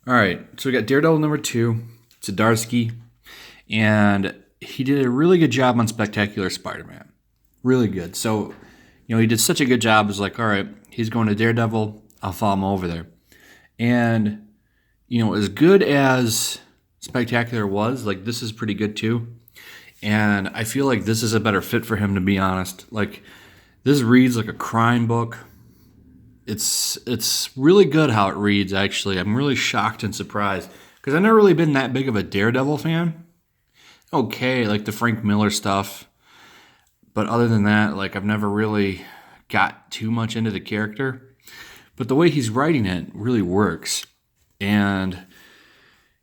All right, so we got Daredevil number 2, Zdarsky, and he did a really good job on Spectacular Spider-Man. Really good. So, he did such a good job. It's like, all right, he's going to Daredevil. I'll follow him over there. And, as good as Spectacular was, like, this is pretty good too. And I feel like this is a better fit for him, to be honest. Like, this reads like a crime book. It's really good how it reads, actually. I'm really shocked and surprised because I've never really been that big of a Daredevil fan. Okay, like the Frank Miller stuff. But other than that, like, I've never really got too much into the character. But the way he's writing it really works. And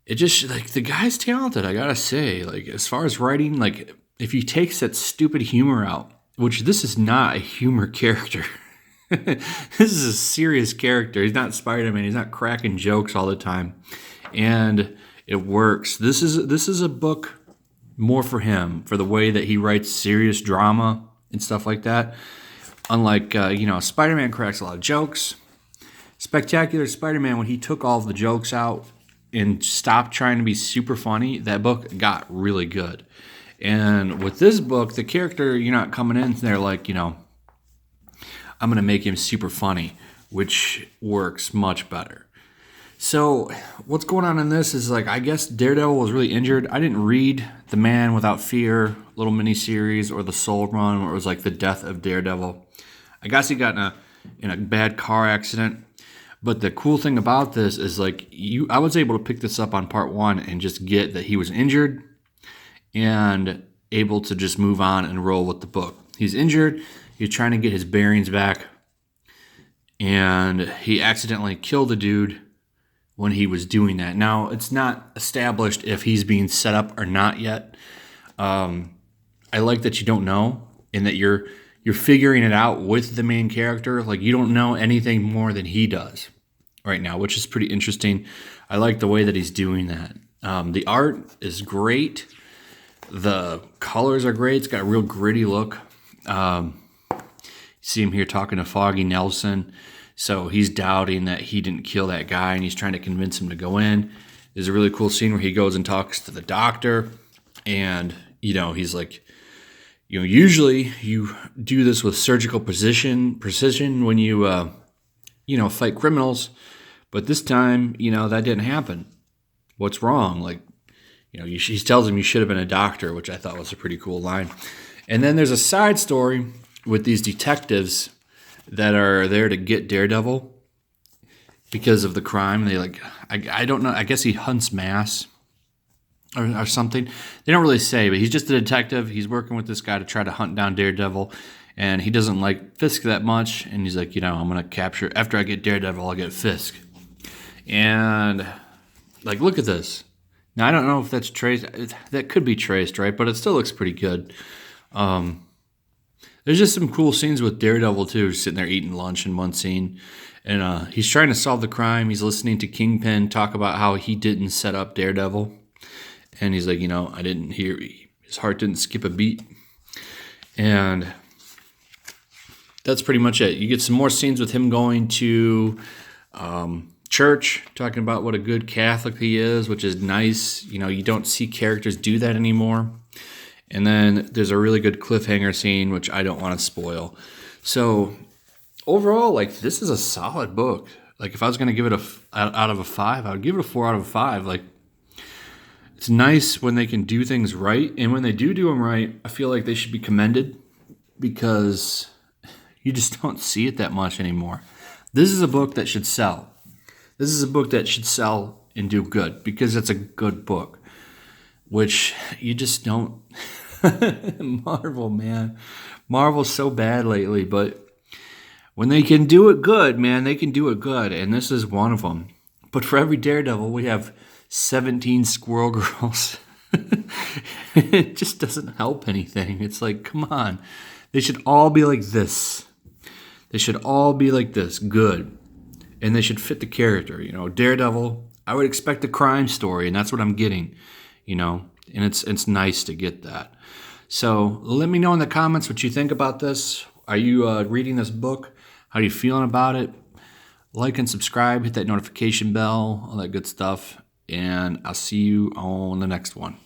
it just, like, the guy's talented, I gotta say. Like, as far as writing, like, if he takes that stupid humor out, which this is not a humor character. This is a serious character. He's not Spider-Man. He's not cracking jokes all the time. And it works. This is a book more for him, for the way that he writes serious drama and stuff like that. Unlike, Spider-Man cracks a lot of jokes. Spectacular Spider-Man, when he took all of the jokes out and stopped trying to be super funny, that book got really good. And with this book, the character, you're not coming in there like, I'm going to make him super funny, which works much better. So what's going on in this is, like, I guess Daredevil was really injured. I didn't read The Man Without Fear little mini-series or the Soul Run, where it was like the death of Daredevil. I guess he got in a bad car accident. But the cool thing about this is, like, I was able to pick this up on part 1 and just get that he was injured and able to just move on and roll with the book. He's injured. He's trying to get his bearings back, and he accidentally killed a dude when he was doing that. Now, it's not established if he's being set up or not yet. I like that you don't know, and that you're figuring it out with the main character. Like, you don't know anything more than he does right now, which is pretty interesting. I like the way that he's doing that. The art is great. The colors are great. It's got a real gritty look. See him here talking to Foggy Nelson. So he's doubting that he didn't kill that guy, and he's trying to convince him to go in. There's a really cool scene where he goes and talks to the doctor, and, he's like, usually you do this with surgical precision when you, fight criminals, but this time, that didn't happen. What's wrong? Like, he tells him you should have been a doctor, which I thought was a pretty cool line. And then there's a side story with these detectives that are there to get Daredevil because of the crime. They I don't know. I guess he hunts mass or something. They don't really say, but he's just a detective. He's working with this guy to try to hunt down Daredevil, and he doesn't like Fisk that much. And he's like, I'm going to capture, after I get Daredevil, I'll get Fisk. And, like, look at this. Now, I don't know if that's traced. That could be traced, right? But it still looks pretty good. There's just some cool scenes with Daredevil, too, sitting there eating lunch in one scene. And he's trying to solve the crime. He's listening to Kingpin talk about how he didn't set up Daredevil. And he's like, I didn't hear, his heart didn't skip a beat. And that's pretty much it. You get some more scenes with him going to church, talking about what a good Catholic he is, which is nice. You don't see characters do that anymore. And then there's a really good cliffhanger scene, which I don't want to spoil. So overall, like, this is a solid book. Like, if I was going to give it out of a 5, I would give it a 4 out of 5. Like, it's nice when they can do things right. And when they do them right, I feel like they should be commended because you just don't see it that much anymore. This is a book that should sell. This is a book that should sell and do good because it's a good book, which you just don't. Marvel, man. Marvel's so bad lately, but when they can do it good, man, they can do it good, and this is one of them. But for every Daredevil, we have 17 Squirrel Girls. It just doesn't help anything. It's like, come on. They should all be like this. They should all be like this, good. And they should fit the character. Daredevil, I would expect a crime story, and that's what I'm getting, and it's nice to get that. So let me know in the comments what you think about this. Are you reading this book? How are you feeling about it? Like and subscribe, hit that notification bell, all that good stuff. And I'll see you on the next one.